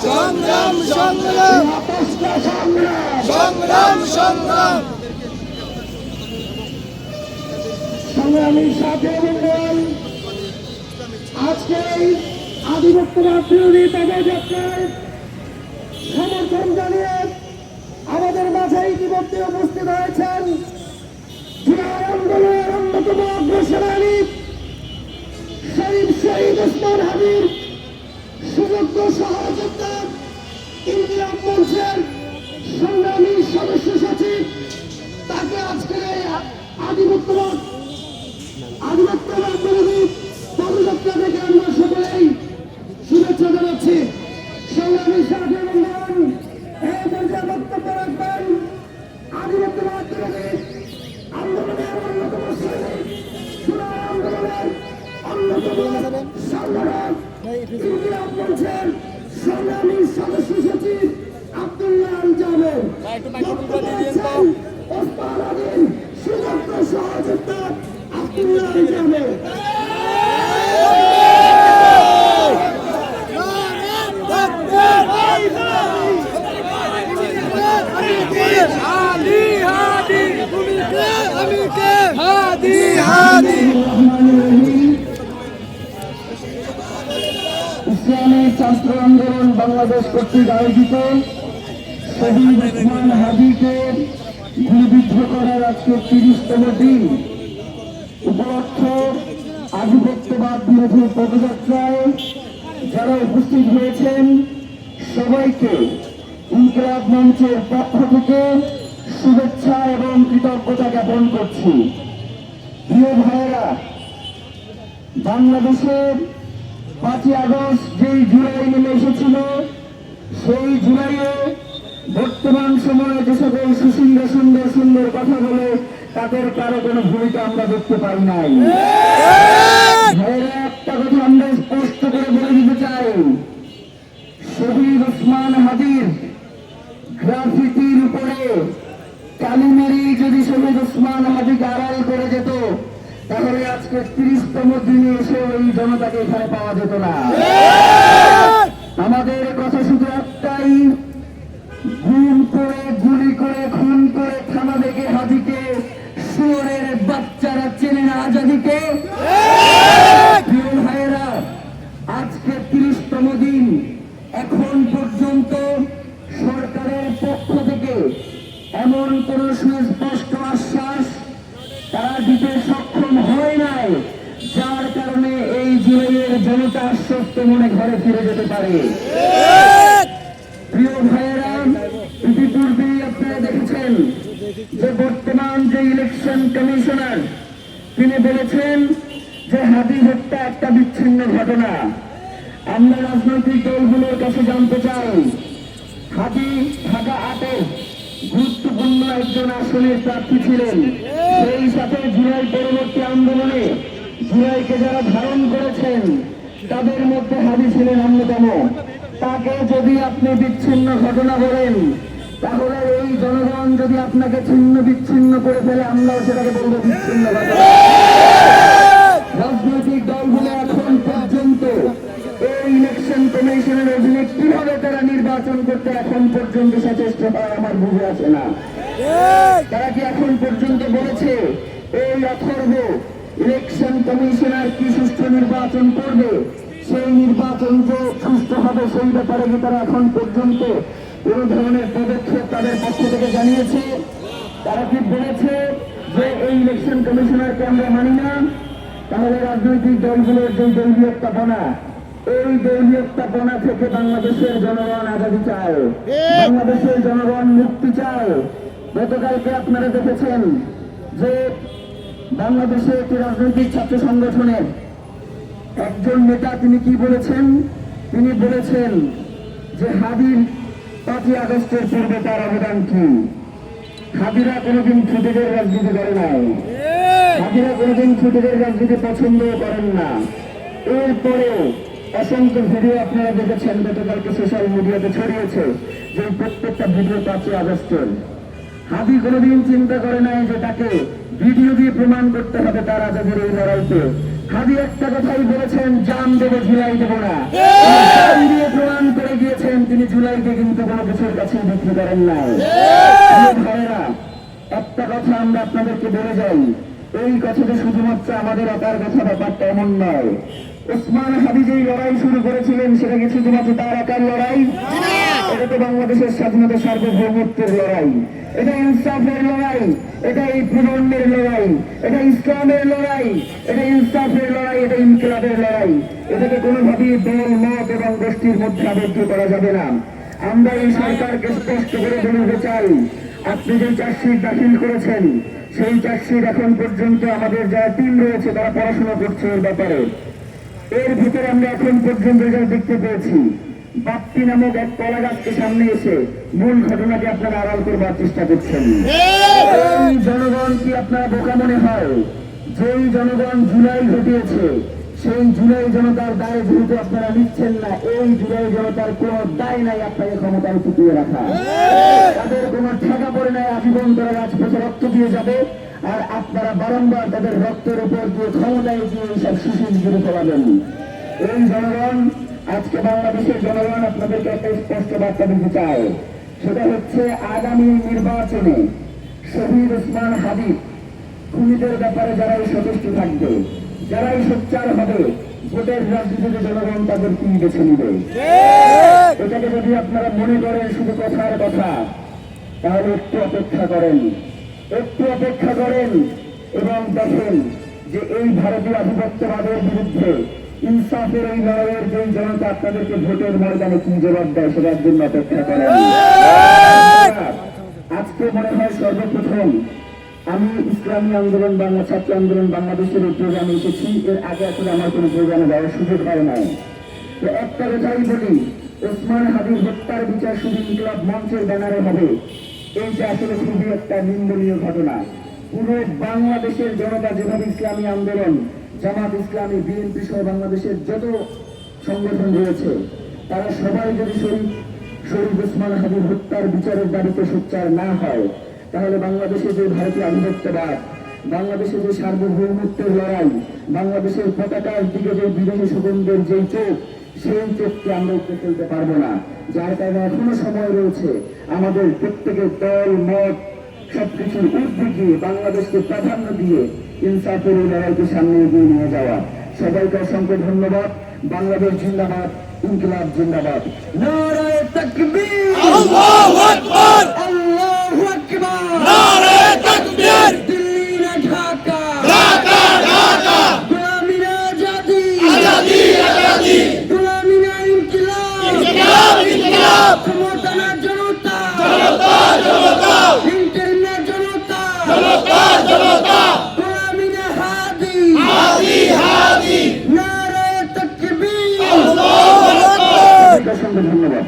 সংগ্রাম সংগ্রাম সংগ্রাম সংগ্রাম সংগ্রামী সাথী বন্ধুগণ, আজকে এই আধিপত্যবাদ বিরোধী পদযাত্রায় সমর্থন জানিয়ে আমাদের মাঝে ইতিমধ্যে উপস্থিত হয়েছেন জুলাই আন্দোলনের অন্যতম অগ্রসেনানী শহীদ ওসমান হাদির সুযোগ্য সহযোদ্ধা ইনকিলাব মঞ্চের সংগ্রামী সদস্য সচিব, তাকে আজকের এই আধিপত্যবাদ বিরোধী পদযাত্রা থেকে আমরা সকলেই শুভেচ্ছা জানাচ্ছি। সংগ্রামী সাথী বন্ধুগণ, এই পর্যায়ে বক্তব্য রাখবেন আধিপত্যবাদ বিরোধী আন্দোলনের অন্যতম সৈনিক, জুলাই আন্দোলনের অন্যতম সংগঠক ইনকিলাব মঞ্চের সংগ্রামী সদস্য সচিব আব্দুল্লাহ আল জাবের। ওসমান হাদির সুযোগ্য সহযোদ্ধা আব্দুল্লাহ আল জাবের। ইসলামী ছাত্র আন্দোলন বাংলাদেশ কর্তৃক আয়োজিত শহীদ ওসমান হাদিকে গুলিবিদ্ধ করার আজকে ৩০তম দিন উপলক্ষে আধিপত্যবাদ বিরোধী পদযাত্রায় যারা উপস্থিত হয়েছেন সবাইকে ইনকিলাব মঞ্চের পক্ষ থেকে শুভেচ্ছা এবং কৃতজ্ঞতা জ্ঞাপন করছি। প্রিয় ভাইয়েরা, বাংলাদেশের ৫ই আগস্ট যেই জুলাই নেমে এসেছিল, সেই জুলাইয়ে বর্তমান সময়ে যে সকল সুন্দর সুন্দর সুন্দর কথা বলে তাদের কারো কোনো ভূমিকা আমরা দেখতে পাই নাই। ভাইয়েরা, একটা কথা আমরা স্পষ্ট করে বলে দিতে চাই, শহীদ ওসমান হাদির গ্রাফিতির উপরে কালিমেরি যদি শহীদ ওসমান হাদিকে আড়াল করে যেত, তাহলে আজকে ৩০তম দিনে এসে ওই জনতাকে এখানে পাওয়া যেত না। আমাদের কথা শুধু একটাই, গুম করে গুলি করে খুন করে থানা থেকে হাদিকে শুয়োরের বাচ্চারা চেনে না আজাদিকে। প্রিয় ভাইয়েরা, আজকে ৩০তম দিন, এখন পর্যন্ত সরকারের পক্ষ থেকে এমন কোন সুস্পষ্ট আশ্বাস তারা দিতে সক্ষম হয় নাই, যার কারণে এই জুলাইয়ের জনতা আশ্বস্ত মনে ঘরে ফিরে যেতে পারে। প্রিয় ভাইয়েরা, ইতিপূর্বেই আপনারা দেখেছেন যে বর্তমান যে ইলেকশন কমিশনার তিনি বলেছেন যে হাদি হত্যা একটা বিচ্ছিন্ন ঘটনা। আমরা রাজনৈতিক দলগুলোর কাছে জানতে চাই, হাদি ঢাকা ৮-এর গুরুত্বপূর্ণ একজন আসনের প্রার্থী ছিলেন। সেই সাথে জুলাই পরবর্তী আন্দোলনে জুলাইকে যারা ধারণ করেছেন তাদের মধ্যে হাদি ছিলেন অন্যতম। তাকে যদি আপনি বিচ্ছিন্ন ঘটনা বলেন, তাহলে এই জনগণ যদি আপনাকে ছিন্ন বিচ্ছিন্ন করে ফেলে, আমরাও সেটাকে বলবো বিচ্ছিন্ন ঘটনা। রাজনৈতিক দলগুলো এখন পর্যন্ত এই ইলেকশন কমিশনের অধীনে কিভাবে তারা নির্বাচন করতে এখন পর্যন্ত সচেষ্ট হয় আমার বুঝে আসে না। তারা কি এখন পর্যন্ত বলেছে এই অথর্ব ইলেকশন কমিশনার কি সুষ্ঠু নির্বাচন করবে, সেই নির্বাচন যে সুষ্ঠু হবে সেই ব্যাপারে কি তারা এখন পর্যন্ত কোন ধরনের পদক্ষেপ তাদের পক্ষ থেকে জানিয়েছে? তারা কি বলেছে যে এই ইলেকশন কমিশনারকে আমরা মানি না? তাহলে রাজনৈতিক দলগুলোর যে দলীয়তাপনা, এই দলীয়তাপনা থেকে বাংলাদেশের জনগণ আজাদী চায়, বাংলাদেশের জনগণ মুক্তি চায়। গতকালকে আপনারা দেখেছেন যে বাংলাদেশে একটি রাজনৈতিক ছাত্র সংগঠনের একজন নেতা তিনি কি বলেছেন? তিনি বলেছেন যে হাদির ৫ই আগস্টের পূর্বে তার অবদান কি? হাদিরা কোনোদিন ছুটিদের রাজনীতি করে নাই, হাদিরা কোনোদিন ছুটিদের রাজনীতি পছন্দ করেন না। এরপরেও অসংখ্য ভিডিও আপনারা দেখেছেন, গতকালকে সোশ্যাল মিডিয়াতে ছড়িয়েছে যে প্রত্যেকটা ভিডিও ৫ই আগস্টের। হাদি কোনোদিন চিন্তা করে নাই যে তাকে ভিডিও দিয়ে প্রমাণ করতে হবে তার আজাদের এই লড়াইতে হাদি একটা কথাই বলেছেন, জান দেবো জুলাই দেবো না। জান দিয়ে প্রমাণ করে গিয়েছেন তিনি জুলাইকে কিন্তু কোনো কিছুর কাছে বিক্রি করেন নাই। ভাইয়েরা, একটা কথা আমরা আপনাদেরকে বলে যাই, এই কথাটা শুধুমাত্র আমাদের একার কথা, ব্যাপারটা এমন নয়। ওসমান হাদি যেই লড়াই শুরু করেছিলেন সেটা কি শুধুমাত্র তার একার লড়াই? এটা তো বাংলাদেশের স্বাধীনতা সার্বভৌমত্বের লড়াই, এটা ইনসাফের লড়াই, এটা এই প্রজন্মের লড়াই, এটা ইসলামের লড়াই, এটা ইনসাফের লড়াই, এটা ইনকিলাবের লড়াই। এটাকে কোনোভাবেই দল মত এবং গোষ্ঠীর মধ্যে আবদ্ধ করা যাবে না। আমরা এই সরকারকে স্পষ্ট করে বলতে চাই, আপনি যে চার্জশিট দাখিল করেছেন সেই চার্জশিট এখন পর্যন্ত আমাদের যারা টিম রয়েছে তারা পড়াশোনা করছে এর ব্যাপারে। এর ভিতরে আমরা এখন পর্যন্ত যা দেখতে পেয়েছি, বাপ্পি নামক এক কলা গাছকে সামনে এসে মূল ঘটনাকে আপনারা আড়াল করবার চেষ্টা করছেন। এই জনগণ কি আপনারা বোকা মনে হয়? যেই জনগণ জুলাই ঘটিয়েছে সেই জুলাই জনতার দায় যেহেতু আপনারা নিচ্ছেন না, এই জুলাই জনতার কোন দায় নাই আপনাকে ক্ষমতায় টিকিয়ে রাখা। তাদের কোন ঠেকা পড়ে নাই আজীবন তারা রাজপথে রক্ত দিয়ে যাবে, আর আপনারা বারংবার তাদের রক্তের উপর দিয়ে ক্ষমতায় দিয়ে এইসব সুশীল জুড়ে ফেলাবেন। এই জনগণ, আজকে বাংলাদেশের জনগণ আপনাদেরকে একটা স্পষ্ট বার্তা দিতে চায়, সেটা হচ্ছে আগামী নির্বাচনে শহীদ ওসমান হাদি খুনিদের ব্যাপারে যারাই সচেষ্ট থাকবে, যারাই সোচ্চার হবে, ভোটের রাজনীতিতে জনগণ তাদের কি বেছে নিবে। এটাকে যদি আপনারা মনে করেন শুধু কথার কথা, তাহলে একটু অপেক্ষা করেন, একটু অপেক্ষা করেন এবং দেখেন যে এই ভারতীয় আধিপত্যবাদের বিরুদ্ধে ইনসাফের এই লড়াইয়ের যে জনতা আপনাদেরকে ভোটের ময়দানে কি জবাব দেয় সেটার জন্য অপেক্ষা করেন। আজকে মনে হয় সর্বপ্রথম আমি ইসলামী আন্দোলন বাংলা ছাত্র আন্দোলন বাংলাদেশের এই প্রোগ্রামে এসেছি। এর আগে আসলে আমার কোনো প্রোগ্রামে যাওয়ার সুযোগ হয় নাই। তো একটা কথাই বলি, ওসমান হাদির হত্যার বিচার শুধু ইনকিলাব মঞ্চের ব্যানারে হবে, এইটা আসলে খুবই একটা নিন্দনীয় ঘটনা। পুরো বাংলাদেশের জনতা যেভাবে ইসলামী আন্দোলন, জামাত ইসলামী, বিএনপি সহ বাংলাদেশের যত সংগঠন রয়েছে তারা সবাই যদি শরীফ ওসমান হাদির হত্যার বিচারের দাবিতে সোচ্চার না হয়, তাহলে বাংলাদেশে যে ভারতীয় আধিপত্যবাদ, বাংলাদেশে যে সার্বভৌমত্বের লড়াই, বাংলাদেশের পতাকার দিকে যে বিদেশি সুগন্ধের যে চোখ, সেই চোখকে আমরা উঠে ফেলতে পারবো না। যার কারণে এখনো সময় রয়েছে আমাদের প্রত্যেকের দল মত সবকিছুর ঊর্ধ্বে গিয়ে বাংলাদেশকে প্রাধান্য দিয়ে ইনসাফের এই লড়াইকে সামনে এগিয়ে নিয়ে যাওয়া। সবাইকে অসংখ্য ধন্যবাদ। বাংলাদেশ জিন্দাবাদ, ইনকিলাব জিন্দাবাদ। নারায়ে তাকবীর, আল্লাহু আকবার, আল্লাহু আকবার, নারায়ে তাকবীর, দিল্লি না ঢাকা, ঢাকা ঢাকা, গোলামি না আজাদি, আজাদি আজাদি, গোলামি না ইনকিলাব, ইনকিলাব ইনকিলাব, ক্ষমতা না জনতা, জনতা জনতা, ইন্টার না জনতা, জনতা জনতা, গোলামি না হাদি, হাদি হাদি, নারায়ে তাকবীর। আল্লাহু আকবার। অসংখ্য ধন্যবাদ।